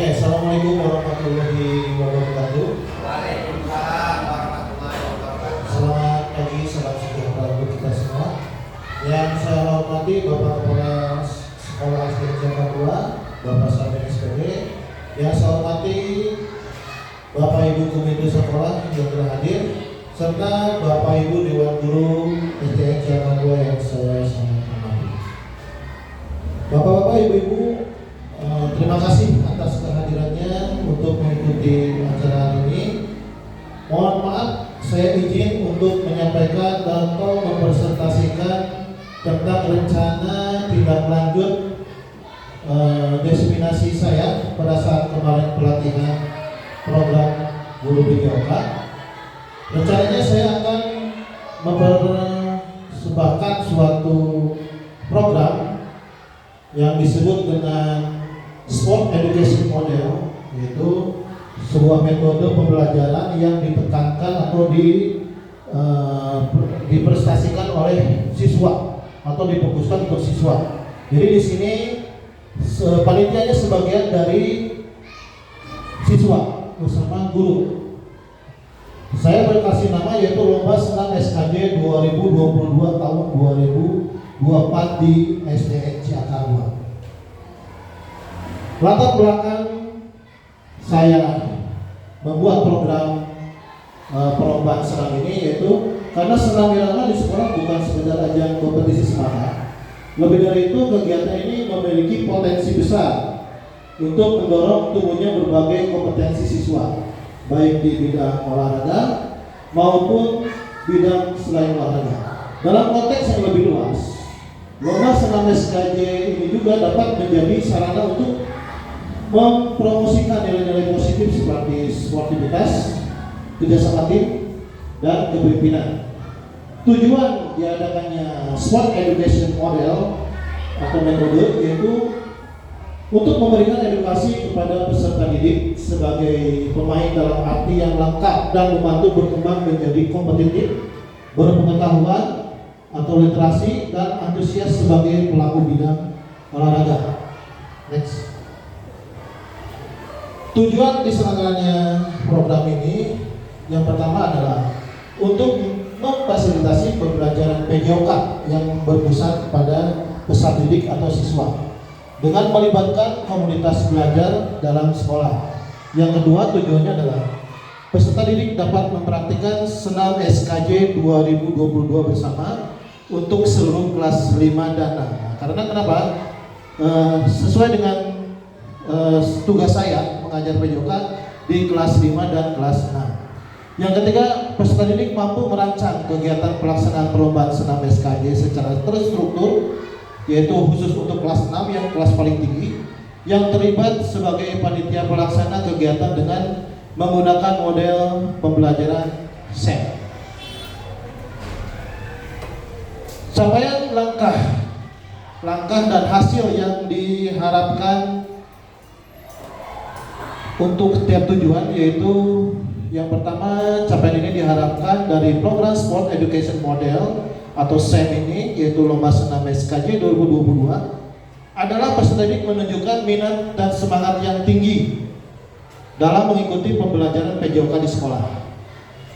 Oke, assalamualaikum warahmatullahi wabarakatuh. Waalaikumsalam warahmatullahi wabarakatuh. Selamat pagi, salam sejahtera untuk kita semua. Yang saya hormati Bapak Kepala Sekolah SD Jaka 2, Bapak Samin SPD. Yang saya hormati Bapak Ibu Komite Sekolah yang telah hadir, serta Bapak Ibu Dewan Guru SD Jaka 2 yang saya sangat hormati. Bapak-bapak, ibu-ibu, terima kasih atas kehadirannya untuk mengikuti acara ini. Mohon maaf, saya izin untuk menyampaikan atau mempresentasikan tentang rencana tindak lanjut destinasi saya pada saat kemarin pelatihan program guru BPOK. Rencananya saya akan mempersembahkan suatu program yang disebut dengan Sport Education Model, yaitu sebuah metode pembelajaran yang ditekankan atau diprestasikan oleh siswa atau difokuskan untuk siswa. Jadi di sini panitianya sebagian dari siswa bersama guru. Saya berkasih nama yaitu Lomba Senam SKJ 2022 tahun 2024 di SDN Jaka 2. Latar belakang saya membuat program perlombaan senam ini yaitu karena senam irama di sekolah bukan sekedar ajang kompetisi semata. Lebih dari itu, kegiatan ini memiliki potensi besar untuk mendorong tumbuhnya berbagai kompetensi siswa, baik di bidang olahraga maupun bidang selain olahraga. Dalam konteks yang lebih luas, lomba senam SKJ ini juga dapat menjadi sarana untuk mempromosikan nilai-nilai positif seperti sportivitas, kerjasama tim, dan kepemimpinan. Tujuan diadakannya Sport Education Model atau metode yaitu untuk memberikan edukasi kepada peserta didik sebagai pemain dalam arti yang lengkap dan membantu berkembang menjadi kompetitif, berpengetahuan atau literasi, dan antusias sebagai pelaku bidang olahraga. Next. Tujuan diselenggaranya program ini yang pertama adalah untuk memfasilitasi pembelajaran PJOK yang berpusat pada peserta didik atau siswa dengan melibatkan komunitas belajar dalam sekolah. Yang kedua, tujuannya adalah peserta didik dapat mempraktikkan senam SKJ 2022 bersama untuk seluruh kelas 5 dan 6. Karena kenapa? Sesuai dengan tugas saya mengajar PJOK di kelas 5 dan kelas 6. Yang ketiga, peserta didik mampu merancang kegiatan pelaksanaan perlombaan senam SKJ secara terstruktur, yaitu khusus untuk kelas 6 yang kelas paling tinggi, yang terlibat sebagai panitia pelaksana kegiatan dengan menggunakan model pembelajaran SEM. Capaian langkah dan hasil yang diharapkan untuk setiap tujuan yaitu yang pertama, capaian ini diharapkan dari program Sport Education Model atau SEM ini, yaitu Lomba Senam SKJ 2022, adalah peserta didik menunjukkan minat dan semangat yang tinggi dalam mengikuti pembelajaran PJOK di sekolah.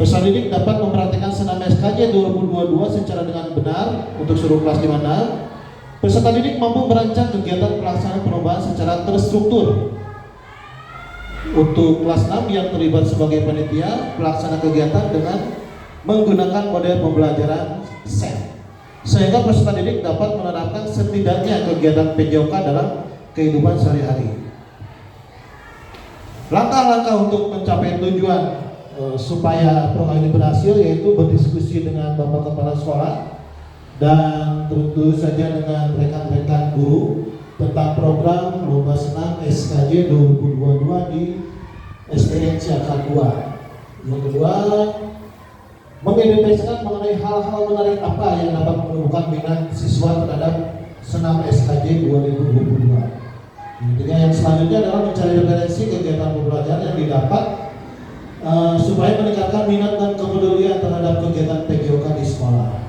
Peserta didik dapat mempraktikkan senam SKJ 2022 secara dengan benar untuk seluruh kelas 5-6. Peserta didik mampu merancang kegiatan pelaksanaan perlombaan secara terstruktur. Untuk kelas 6 yang terlibat sebagai panitia pelaksana kegiatan dengan menggunakan model pembelajaran SEM, sehingga peserta didik dapat menerapkan setidaknya kegiatan PJOK dalam kehidupan sehari-hari. Langkah-langkah untuk mencapai tujuan supaya program ini berhasil yaitu berdiskusi dengan Bapak Kepala Sekolah dan tentu saja dengan rekan-rekan guru tentang program Lomba Senam SKJ 2022 di SDN Jaka 2. Yang kedua, mengidentifikasikan mengenai hal-hal menarik apa yang dapat menumbuhkan minat siswa terhadap senam SKJ 2022. Yang selanjutnya adalah mencari referensi kegiatan pembelajaran yang didapat supaya meningkatkan minat dan kepedulian terhadap kegiatan PJOK di sekolah.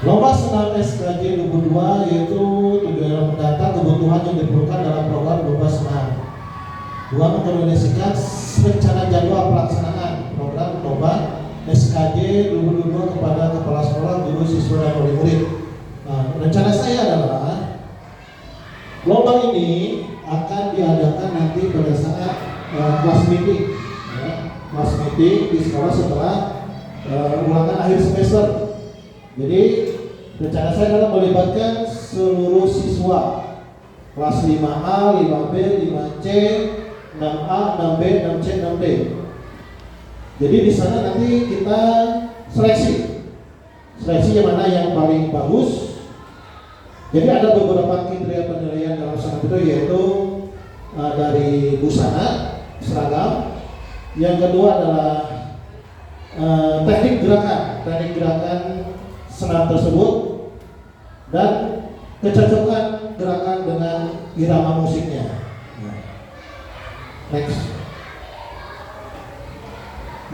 Lomba senam SKJ 2022 yaitu tujuan mendata kebutuhan yang diperlukan dalam program lomba senam Dua, mengkoordinasikan rencana jadwal pelaksanaan program lomba SKJ 2022 kepada kepala sekolah, guru, siswa, dan murid-murid. Nah, rencana saya adalah lomba ini akan diadakan nanti pada saat kelas meeting, ya, kelas meeting di sekolah setelah ulangan akhir semester. Jadi rencana saya adalah melibatkan seluruh siswa kelas 5A, 5B, 5C, 6A, 6B, 6C, 6D. Jadi di sana nanti kita seleksi yang mana yang paling bagus. Jadi ada beberapa kriteria penilaian dalam sana itu, yaitu dari busana, seragam. Yang kedua adalah teknik gerakan senam tersebut, dan kecocokan gerakan dengan irama musiknya. Next.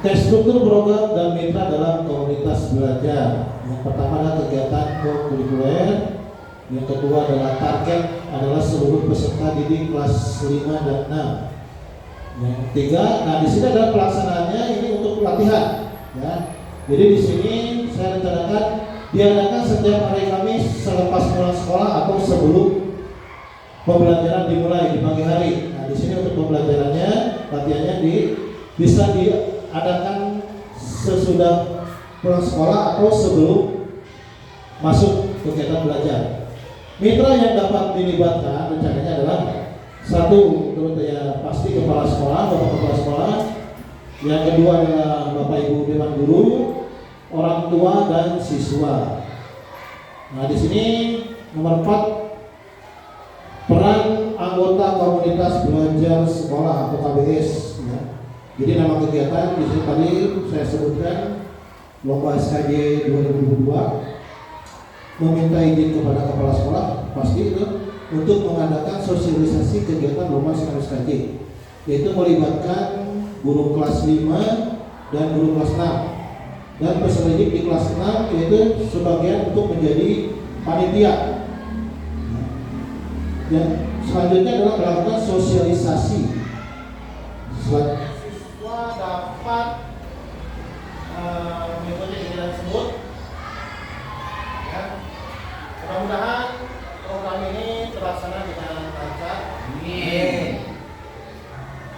Tes struktur program dan mitra dalam komunitas belajar. Yang pertama adalah kegiatan kurikuler. Yang kedua adalah target adalah seluruh peserta didik kelas 5 dan 6. Yang ketiga, nah di sini adalah pelaksanaannya ini untuk pelatihan, ya. Jadi di sini saya rencanakan diadakan setiap hari Kamis selepas pulang sekolah atau sebelum pembelajaran dimulai di pagi hari. Nah di sini untuk pembelajarannya, latihannya bisa diadakan sesudah pulang sekolah atau sebelum masuk kegiatan belajar. Mitra yang dapat dilibatkan rencananya adalah satu, ya pasti kepala sekolah, bapak kepala sekolah. Yang kedua adalah bapak ibu dewan guru, orang tua dan siswa. Nah di sini nomor 4, peran anggota komunitas belajar sekolah atau KBS. Ya. Jadi nama kegiatan di sini tadi saya sebutkan lomba SKJ 2022. Meminta izin kepada kepala sekolah pasti itu untuk mengadakan sosialisasi kegiatan lomba SKJ, yaitu melibatkan guru kelas 5 dan guru kelas 6 dan peserta didik di kelas 6, yaitu sebagian untuk menjadi panitia. Dan selanjutnya adalah melakukan sosialisasi. Siswa dapat mengikuti kegiatan tersebut. Mudah-mudahan program ini terlaksana dengan lancar.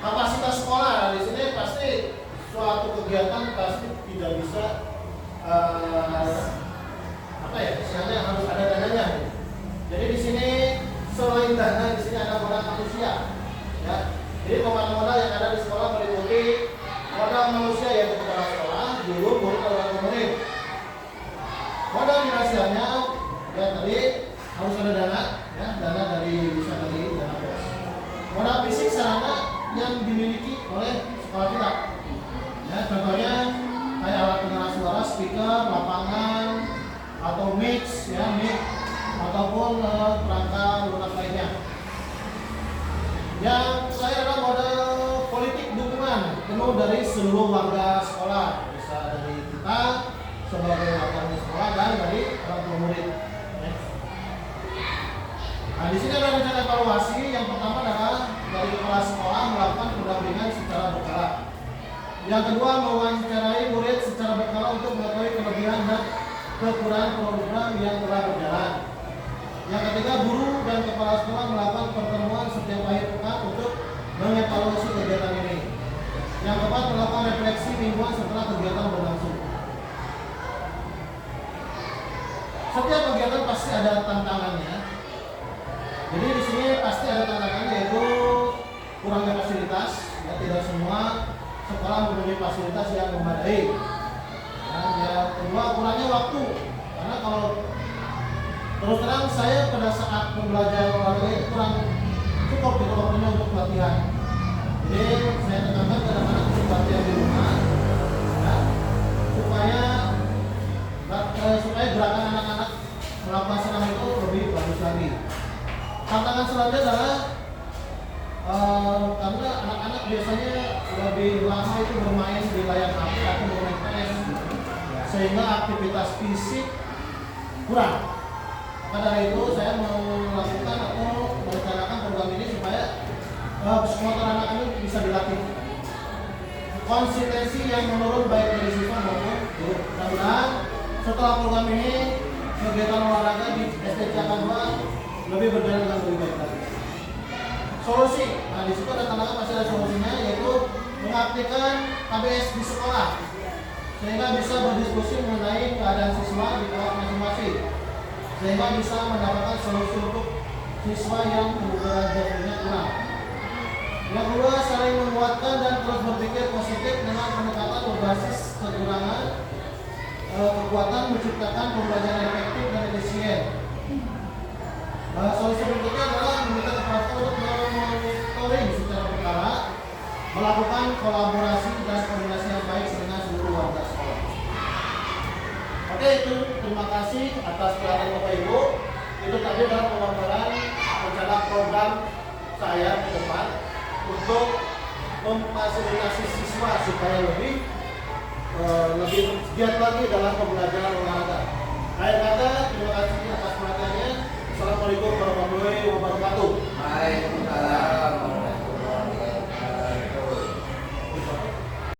Kapasitas sekolah di sini pasti suatu kegiatan pasti tidak bisa istilahnya harus ada dananya. Jadi di sini selain dana, di sini ada modal manusia. Ya. Jadi modal yang ada di sekolah meliputi modal manusia yaitu kepala sekolah, guru, murid, dan murid. Modal finansialnya ya tadi harus ada dana, ya dana dari bisa dari dana bos. Modal fisik sarana yang dimiliki oleh sekolah kita. Ya contohnya kayak alat pengeras suara, speaker, lapangan, atau mix, ya mic, ataupun perangkat lunak lainnya. Yang saya adalah modal politik dukungan penuh dari seluruh warga sekolah, bisa dari kita sebagai warga sekolah dan dari orang tua murid. Nah, di sini ada rencana evaluasi. Yang pertama adalah dari kepala sekolah melakukan pendampingan secara berkala. Yang kedua, mewawancarai murid secara berkala untuk mengetahui kelebihan dan kekurangan program yang telah berjalan. Yang ketiga, guru dan kepala sekolah melakukan pertemuan setiap akhir pekan untuk mengevaluasi kegiatan ini. Yang keempat, melakukan refleksi mingguan setelah kegiatan berlangsung. Setiap kegiatan pasti ada tantangannya. Jadi di sini pasti ada tantangan, yaitu kurangnya fasilitas. Ya, tidak semua sekolah mempunyai fasilitas yang memadai. Dan yang kedua, kurangnya waktu. Karena kalau terus terang saya pada saat pembelajaran olahraga itu kurang cukup gitu waktunya untuk latihan. Jadi saya tekankan kadang-kadang untuk latihan di rumah, ya, supaya gerakan anak-anak melakukan senam itu lebih bagus lagi. Tantangan selanjutnya adalah karena anak-anak biasanya lebih lama itu bermain di layar HP atau bermain PS, sehingga aktivitas fisik kurang. Maka dari itu saya mau melakukan atau merencanakan program ini supaya psikomotor anak ini bisa dilatih. Konsistensi yang menurun baik dari siswa maupun guru. Mudah-mudahan setelah program ini kegiatan olahraga di SD Caka 2 lebih berjalan dengan lebih baik lagi. Solusi, nah di situ ada tantangan masih ada solusinya, yaitu mengaktifkan KBS di sekolah sehingga bisa berdiskusi mengenai keadaan siswa di kelas masing-masing, sehingga bisa mendapatkan solusi untuk siswa yang belajarnya kurang. Yang kedua, saling menguatkan dan terus berpikir positif dengan pendekatan berbasis kekurangan kekuatan menciptakan pembelajaran efektif dan efisien. Solusi berikutnya adalah meminta kepala sekolah untuk monitoring secara berkala, melakukan kolaborasi dan koordinasi yang baik dengan seluruh warga sekolah. Oke, itu terima kasih atas perhatian Bapak Ibu. Itu tadi adalah pemaparan rencana program saya ke depan untuk memfasilitasi siswa supaya lebih giat lagi dalam pembelajaran olahraga.